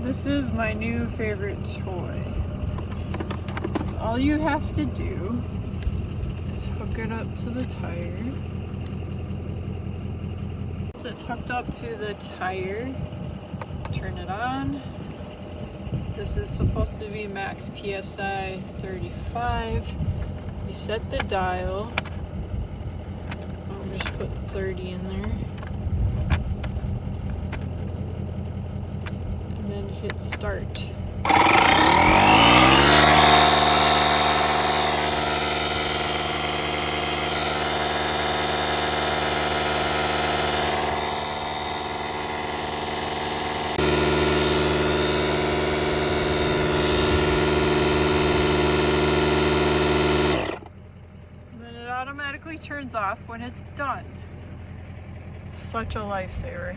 This is my new favorite toy. So all you have to do is hook it up to the tire. Once it's hooked up to the tire, turn it on. This is supposed to be max PSI 35. You set the dial. I'll just put 30 in there. And then hit start. Automatically turns off when it's done. It's such a lifesaver.